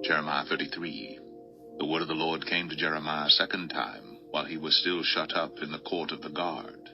Jeremiah 33. The word of the Lord came to Jeremiah a second time, while he was still shut up in the court of the guard.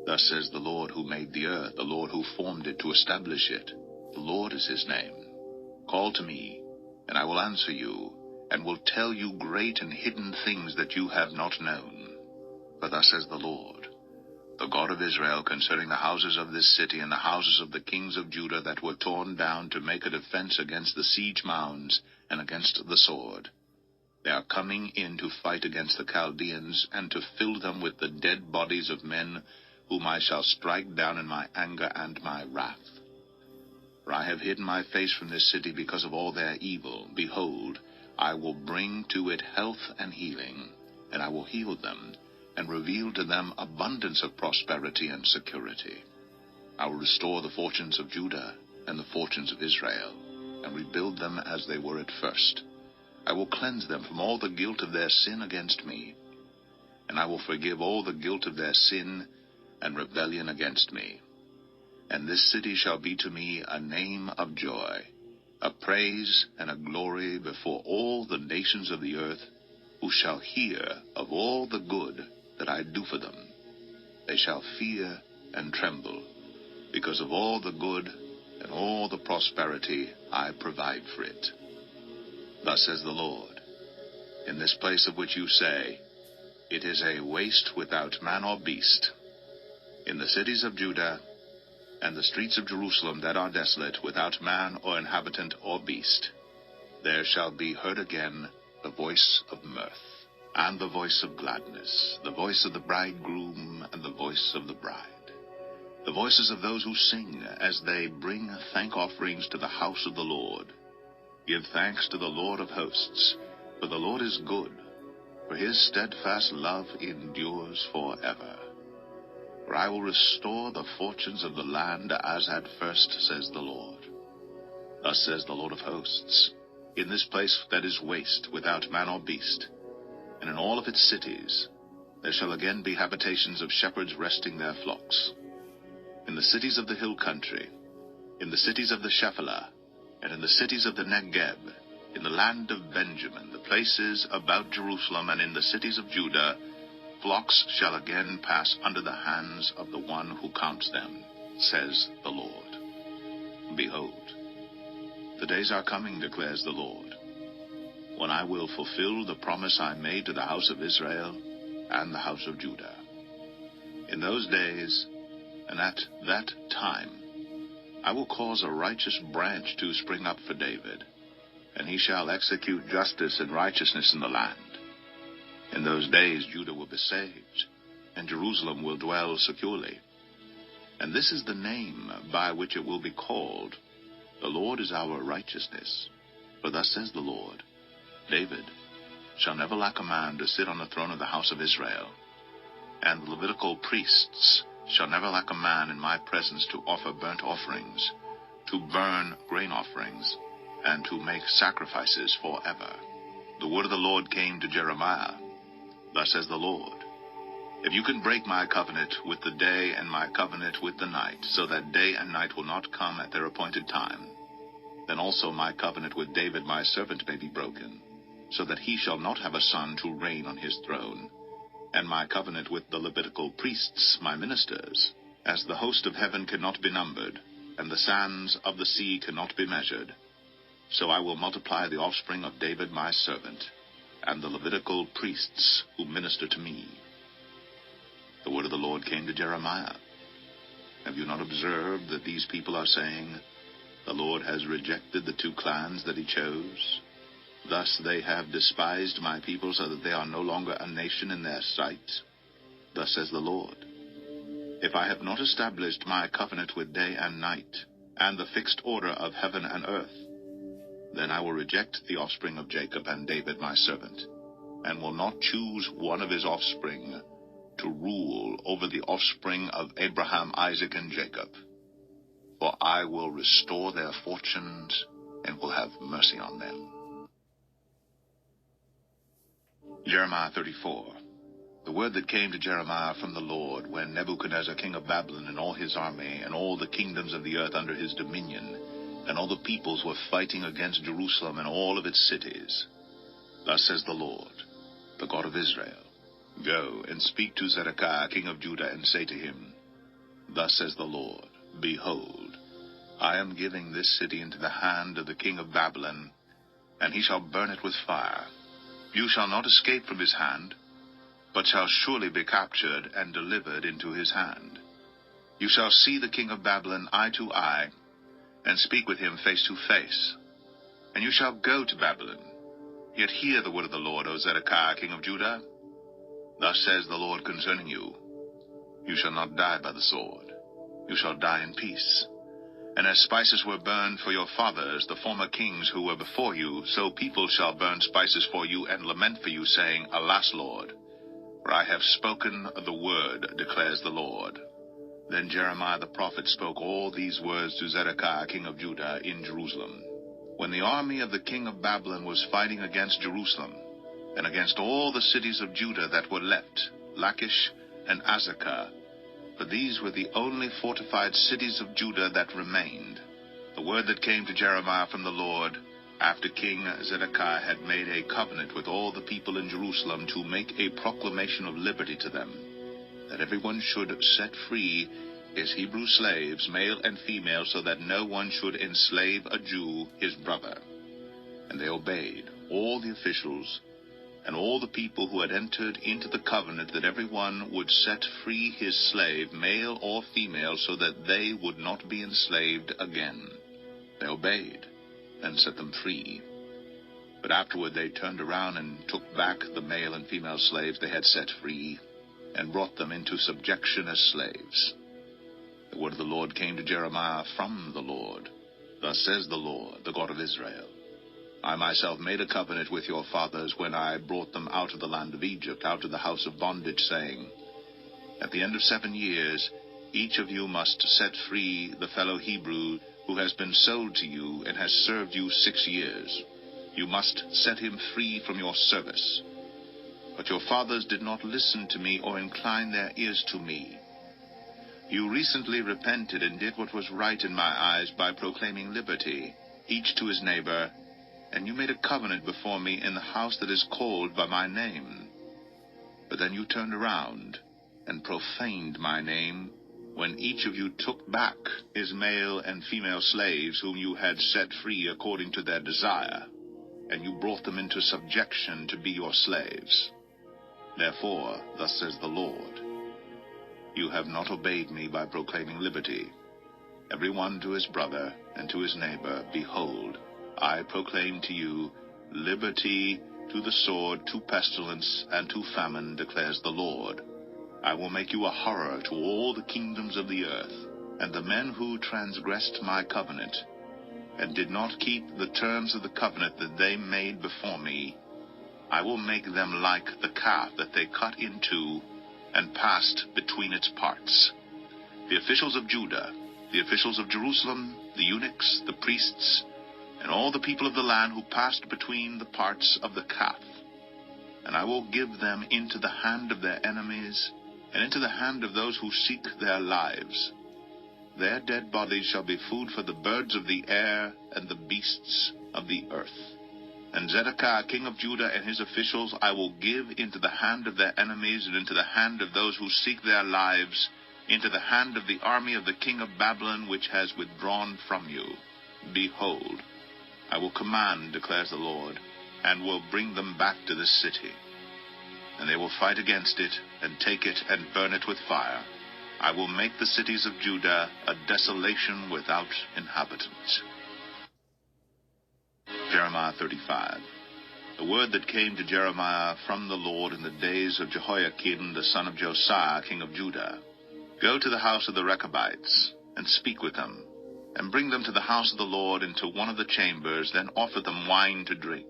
Thus says the Lord who made the earth, the Lord who formed it to establish it. The Lord is his name. Call to me, and I will answer you, and will tell you great and hidden things that you have not known. For thus says the Lord, the God of Israel, concerning the houses of this city and the houses of the kings of Judah that were torn down to make a defense against the siege mounds and against the sword. They are coming in to fight against the Chaldeans, and to fill them with the dead bodies of men, whom I shall strike down in my anger and my wrath. For I have hidden my face from this city because of all their evil. Behold, I will bring to it health and healing, and I will heal them, and reveal to them abundance of prosperity and security. I will restore the fortunes of Judah and the fortunes of Israel, and rebuild them as they were at first. I will cleanse them from all the guilt of their sin against me, and I will forgive all the guilt of their sin and rebellion against me. And this city shall be to me a name of joy, a praise and a glory before all the nations of the earth, who shall hear of all the good that I do for them. They shall fear and tremble, because of all the good and all the prosperity I provide for it. Thus says the Lord, in this place of which you say, it is a waste without man or beast, in the cities of Judah and the streets of Jerusalem that are desolate, without man or inhabitant or beast, there shall be heard again the voice of mirth, and the voice of gladness, the voice of the bridegroom and the voice of the bride, the voices of those who sing as they bring thank offerings to the house of the Lord. Give thanks to the Lord of hosts, for the Lord is good, for his steadfast love endures forever. For I will restore the fortunes of the land as at first, says the Lord. Thus says the Lord of hosts, in this place that is waste, without man or beast, and in all of its cities, there shall again be habitations of shepherds resting their flocks. In the cities of the hill country, in the cities of the Shephelah, and in the cities of the Negeb, in the land of Benjamin, the places about Jerusalem, and in the cities of Judah, flocks shall again pass under the hands of the one who counts them, says the Lord. Behold, the days are coming, declares the Lord, when I will fulfill the promise I made to the house of Israel and the house of Judah. In those days, and at that time, I will cause a righteous branch to spring up for David, and he shall execute justice and righteousness in the land. In those days Judah will be saved, and Jerusalem will dwell securely. And this is the name by which it will be called, the Lord is our righteousness. For thus says the Lord, David shall never lack a man to sit on the throne of the house of Israel, and the Levitical priests shall never lack a man in my presence to offer burnt offerings, to burn grain offerings, and to make sacrifices forever. The word of the Lord came to Jeremiah. Thus says the Lord, if you can break my covenant with the day and my covenant with the night, so that day and night will not come at their appointed time, then also my covenant with David my servant may be broken, so that he shall not have a son to reign on his throne, and my covenant with the Levitical priests, my ministers, as the host of heaven cannot be numbered, and the sands of the sea cannot be measured. So I will multiply the offspring of David my servant, and the Levitical priests who minister to me. The word of the Lord came to Jeremiah. Have you not observed that these people are saying, the Lord has rejected the two clans that he chose? Thus they have despised my people, so that they are no longer a nation in their sight. Thus says the Lord, if I have not established my covenant with day and night, and the fixed order of heaven and earth, then I will reject the offspring of Jacob and David my servant, and will not choose one of his offspring to rule over the offspring of Abraham, Isaac, and Jacob. For I will restore their fortunes, and will have mercy on them. Jeremiah 34. The word that came to Jeremiah from the Lord, when Nebuchadnezzar king of Babylon and all his army, and all the kingdoms of the earth under his dominion, and all the peoples were fighting against Jerusalem and all of its cities. Thus says the Lord, the God of Israel, Go and speak to Zedekiah king of Judah, and say to him, Thus says the Lord, Behold, I am giving this city into the hand of the king of Babylon, and he shall burn it with fire. You shall not escape from his hand, but shall surely be captured and delivered into his hand. You shall see the king of Babylon eye to eye, and speak with him face to face. And you shall go to Babylon. Yet hear the word of the Lord, O Zedekiah king of Judah. Thus says the Lord concerning you, You shall not die by the sword. You shall die in peace. And as spices were burned for your fathers, the former kings who were before you, so people shall burn spices for you and lament for you, saying, Alas, Lord, for I have spoken the word, declares the Lord. Then Jeremiah the prophet spoke all these words to Zedekiah king of Judah in Jerusalem. When the army of the king of Babylon was fighting against Jerusalem, and against all the cities of Judah that were left, Lachish and Azekah, for these were the only fortified cities of Judah that remained, the word that came to Jeremiah from the Lord, after King Zedekiah had made a covenant with all the people in Jerusalem to make a proclamation of liberty to them, that everyone should set free his Hebrew slaves, male and female, so that no one should enslave a Jew, his brother. And they obeyed, all the officials, and all the people who had entered into the covenant, that everyone would set free his slave, male or female, so that they would not be enslaved again. They obeyed, and set them free. But afterward they turned around and took back the male and female slaves they had set free, and brought them into subjection as slaves. The word of the Lord came to Jeremiah from the Lord. Thus says the Lord, the God of Israel, I myself made a covenant with your fathers when I brought them out of the land of Egypt, out of the house of bondage, saying, At the end of 7 years, each of you must set free the fellow Hebrew who has been sold to you and has served you 6 years. You must set him free from your service. But your fathers did not listen to me or incline their ears to me. You recently repented and did what was right in my eyes by proclaiming liberty, each to his neighbor, and you made a covenant before me in the house that is called by my name. But then you turned around and profaned my name, when each of you took back his male and female slaves whom you had set free according to their desire, and you brought them into subjection to be your slaves. Therefore, thus says the Lord, you have not obeyed me by proclaiming liberty, every one to his brother and to his neighbor. Behold, I proclaim to you liberty to the sword, to pestilence, and to famine, declares the Lord. I will make you a horror to all the kingdoms of the earth, and the men who transgressed my covenant, and did not keep the terms of the covenant that they made before me, I will make them like the calf that they cut in two and passed between its parts. The officials of Judah, the officials of Jerusalem, the eunuchs, the priests, and all the people of the land who passed between the parts of the calf. And I will give them into the hand of their enemies, and into the hand of those who seek their lives. Their dead bodies shall be food for the birds of the air and the beasts of the earth. And Zedekiah king of Judah and his officials I will give into the hand of their enemies, and into the hand of those who seek their lives, into the hand of the army of the king of Babylon, which has withdrawn from you. Behold, I will command, declares the Lord, and will bring them back to this city. And they will fight against it, and take it, and burn it with fire. I will make the cities of Judah a desolation without inhabitants. Jeremiah 35. The word that came to Jeremiah from the Lord in the days of Jehoiakim the son of Josiah, king of Judah. Go to the house of the Rechabites, and speak with them, and bring them to the house of the Lord into one of the chambers, then offer them wine to drink.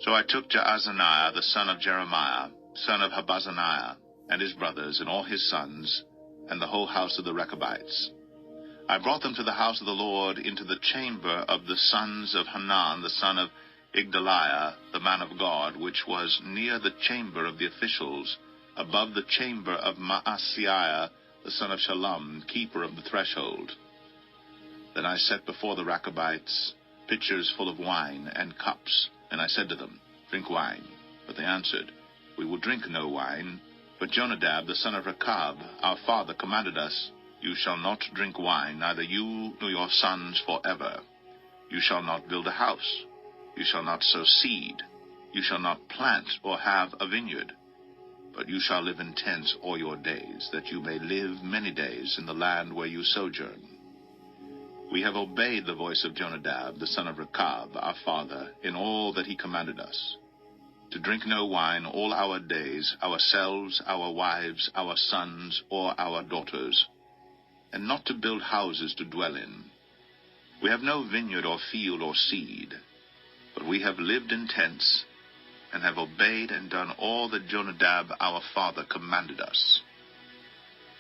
So I took Jaazaniah the son of Jeremiah, son of Habazaniah, and his brothers, and all his sons, and the whole house of the Rechabites. I brought them to the house of the Lord into the chamber of the sons of Hanan, the son of Igdaliah, the man of God, which was near the chamber of the officials, above the chamber of Maaseiah, the son of Shallum, keeper of the threshold. Then I set before the Rechabites pitchers full of wine and cups, and I said to them, Drink wine. But they answered, We will drink no wine. But Jonadab the son of Rechab, our father, commanded us, You shall not drink wine, neither you nor your sons forever. You shall not build a house. You shall not sow seed. You shall not plant or have a vineyard. But you shall live in tents all your days, that you may live many days in the land where you sojourn. We have obeyed the voice of Jonadab the son of Rechab, our father, in all that he commanded us, to drink no wine all our days, ourselves, our wives, our sons, or our daughters, and not to build houses to dwell in. We have no vineyard or field or seed, but we have lived in tents, and have obeyed and done all that Jonadab our father commanded us.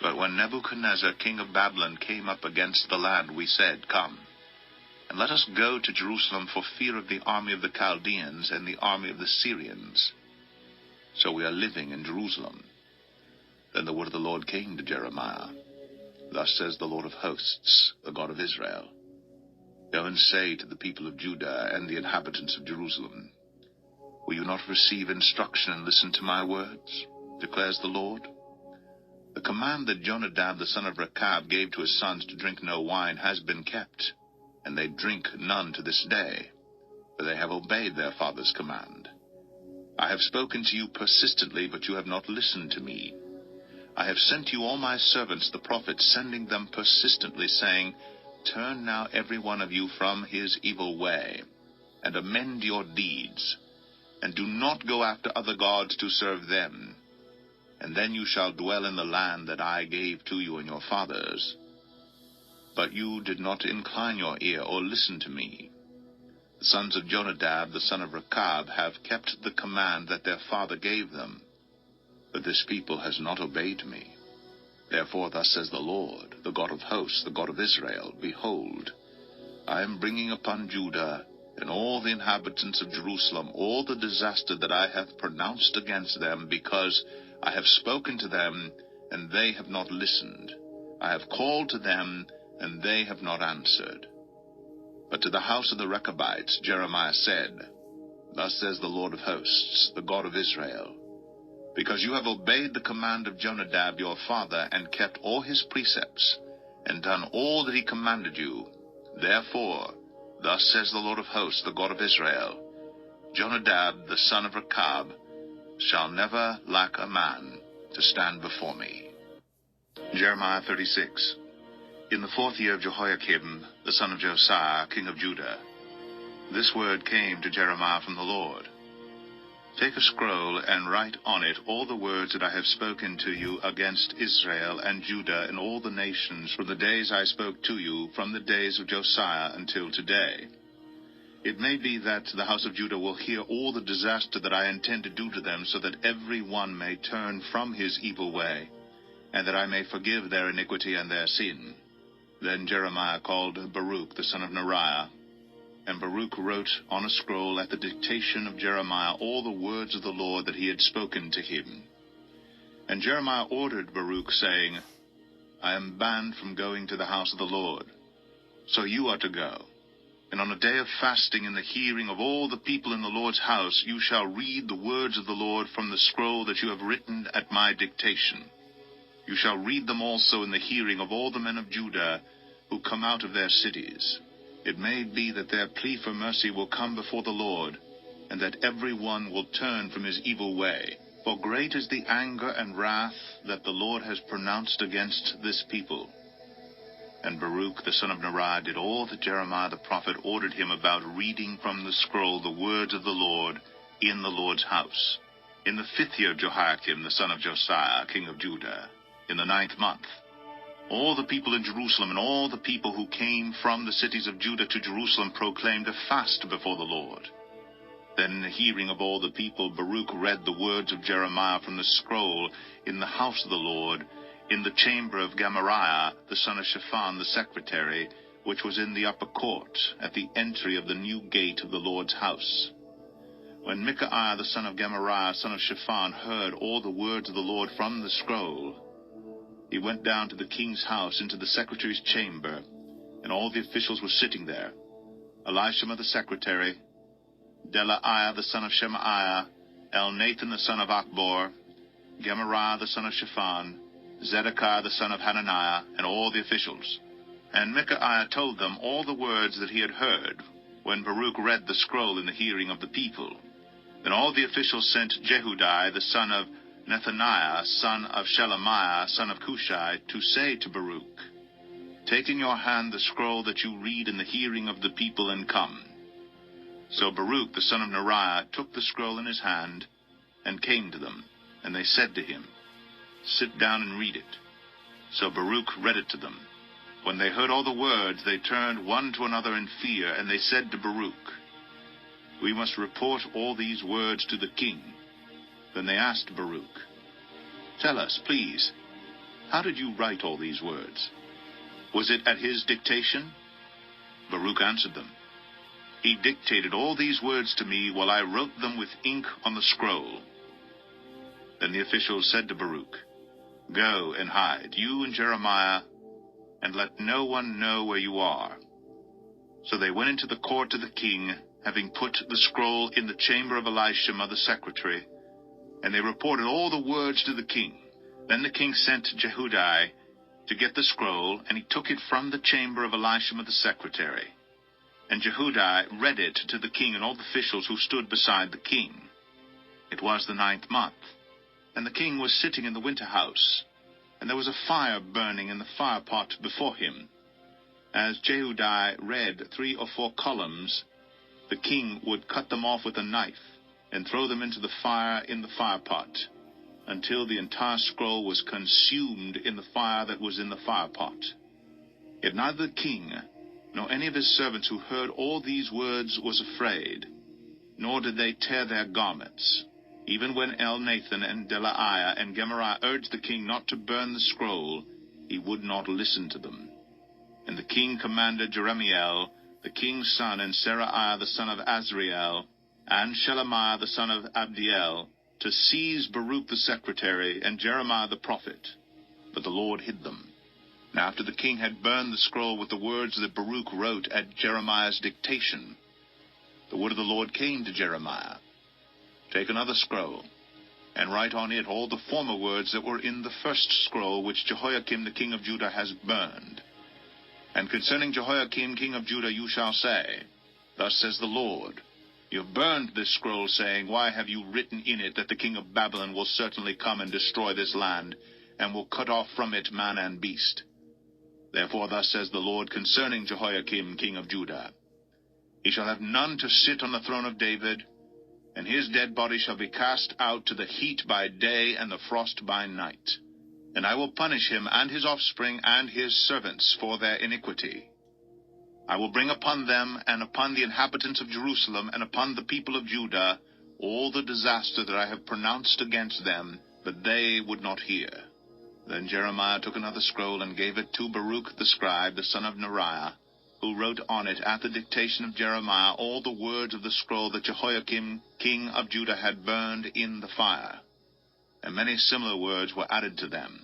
But when Nebuchadnezzar king of Babylon came up against the land, we said, Come, and let us go to Jerusalem for fear of the army of the Chaldeans and the army of the Syrians. So we are living in Jerusalem. Then the word of the Lord came to Jeremiah. Thus says the Lord of hosts, the God of Israel, Go and say to the people of Judah and the inhabitants of Jerusalem, Will you not receive instruction and listen to my words, declares the Lord? The command that Jonadab the son of Rechab gave to his sons to drink no wine has been kept, and they drink none to this day, for they have obeyed their father's command. I have spoken to you persistently, but you have not listened to me. I have sent you all my servants the prophets, sending them persistently, saying, Turn now every one of you from his evil way, and amend your deeds, and do not go after other gods to serve them. And then you shall dwell in the land that I gave to you and your fathers. But you did not incline your ear or listen to me. The sons of Jonadab the son of Rechab have kept the command that their father gave them, but this people has not obeyed me. Therefore thus says the Lord, the God of hosts, the God of Israel, Behold, I am bringing upon Judah and all the inhabitants of Jerusalem all the disaster that I have pronounced against them, because I have spoken to them, and they have not listened. I have called to them, and they have not answered. But to the house of the Rechabites Jeremiah said, Thus says the Lord of hosts, the God of Israel, Because you have obeyed the command of Jonadab your father, and kept all his precepts, and done all that he commanded you, therefore, thus says the Lord of hosts, the God of Israel, Jonadab the son of Rechab shall never lack a man to stand before me. Jeremiah 36. In the 4th year of Jehoiakim, the son of Josiah, king of Judah, this word came to Jeremiah from the Lord. Take a scroll and write on it all the words that I have spoken to you against Israel and Judah and all the nations from the days I spoke to you, from the days of Josiah until today. It may be that the house of Judah will hear all the disaster that I intend to do to them, so that every one may turn from his evil way, and that I may forgive their iniquity and their sin. Then Jeremiah called Baruch the son of Neriah, and Baruch wrote on a scroll at the dictation of Jeremiah all the words of the Lord that he had spoken to him. And Jeremiah ordered Baruch, saying, I am banned from going to the house of the Lord, so you are to go. And on a day of fasting, in the hearing of all the people in the Lord's house, you shall read the words of the Lord from the scroll that you have written at my dictation. You shall read them also in the hearing of all the men of Judah who come out of their cities. It may be that their plea for mercy will come before the Lord, and that every one will turn from his evil way. For great is the anger and wrath that the Lord has pronounced against this people. And Baruch the son of Neriah did all that Jeremiah the prophet ordered him about reading from the scroll the words of the Lord in the Lord's house. In the 5th year of Jehoiakim the son of Josiah, king of Judah, in the 9th month, all the people in Jerusalem and all the people who came from the cities of Judah to Jerusalem proclaimed a fast before the Lord. Then in the hearing of all the people, Baruch read the words of Jeremiah from the scroll in the house of the Lord, in the chamber of Gemariah, the son of Shaphan, the secretary, which was in the upper court, at the entry of the new gate of the Lord's house. When Micaiah, the son of Gemariah, son of Shaphan, heard all the words of the Lord from the scroll, he went down to the king's house into the secretary's chamber, and all the officials were sitting there: Elishama the secretary, Delaiah the son of Shemaiah, Elnathan the son of Achbor, Gemariah the son of Shaphan, Zedekiah the son of Hananiah, and all the officials. And Micaiah told them all the words that he had heard, when Baruch read the scroll in the hearing of the people. Then all the officials sent Jehudi the son of Nethaniah, son of Shelemiah, son of Cushai, to say to Baruch, "Take in your hand the scroll that you read in the hearing of the people, and come." So Baruch the son of Neriah took the scroll in his hand, and came to them. And they said to him, "Sit down and read it." So Baruch read it to them. When they heard all the words, they turned one to another in fear, and they said to Baruch, "We must report all these words to the king." Then they asked Baruch, "Tell us, please, how did you write all these words? Was it at his dictation?" Baruch answered them, "He dictated all these words to me while I wrote them with ink on the scroll." Then the officials said to Baruch, "Go and hide, you and Jeremiah, and let no one know where you are." So they went into the court to the king, having put the scroll in the chamber of Elishama the secretary, and they reported all the words to the king. Then the king sent Jehudi to get the scroll, and he took it from the chamber of Elishama the secretary. And Jehudi read it to the king and all the officials who stood beside the king. It was the 9th month, and the king was sitting in the winter house, and there was a fire burning in the firepot before him. As Jehudi read 3 or 4 columns, the king would cut them off with a knife, and throw them into the fire in the firepot, until the entire scroll was consumed in the fire that was in the firepot. Yet neither the king, nor any of his servants who heard all these words was afraid, nor did they tear their garments. Even when Elnathan and Delaiah and Gemariah urged the king not to burn the scroll, he would not listen to them. And the king commanded Jeremiel, the king's son, and Seraiah the son of Azriel, and Shelemiah the son of Abdiel, to seize Baruch the secretary and Jeremiah the prophet. But the Lord hid them. Now after the king had burned the scroll with the words that Baruch wrote at Jeremiah's dictation, the word of the Lord came to Jeremiah, "Take another scroll, and write on it all the former words that were in the first scroll which Jehoiakim the king of Judah has burned. And concerning Jehoiakim king of Judah you shall say, Thus says the Lord, You have burned this scroll, saying, Why have you written in it that the king of Babylon will certainly come and destroy this land, and will cut off from it man and beast? Therefore thus says the Lord concerning Jehoiakim king of Judah, He shall have none to sit on the throne of David, and his dead body shall be cast out to the heat by day and the frost by night. And I will punish him and his offspring and his servants for their iniquity. I will bring upon them and upon the inhabitants of Jerusalem and upon the people of Judah all the disaster that I have pronounced against them, but they would not hear." Then Jeremiah took another scroll and gave it to Baruch the scribe, the son of Neriah, who wrote on it at the dictation of Jeremiah all the words of the scroll that Jehoiakim king of Judah had burned in the fire. And many similar words were added to them.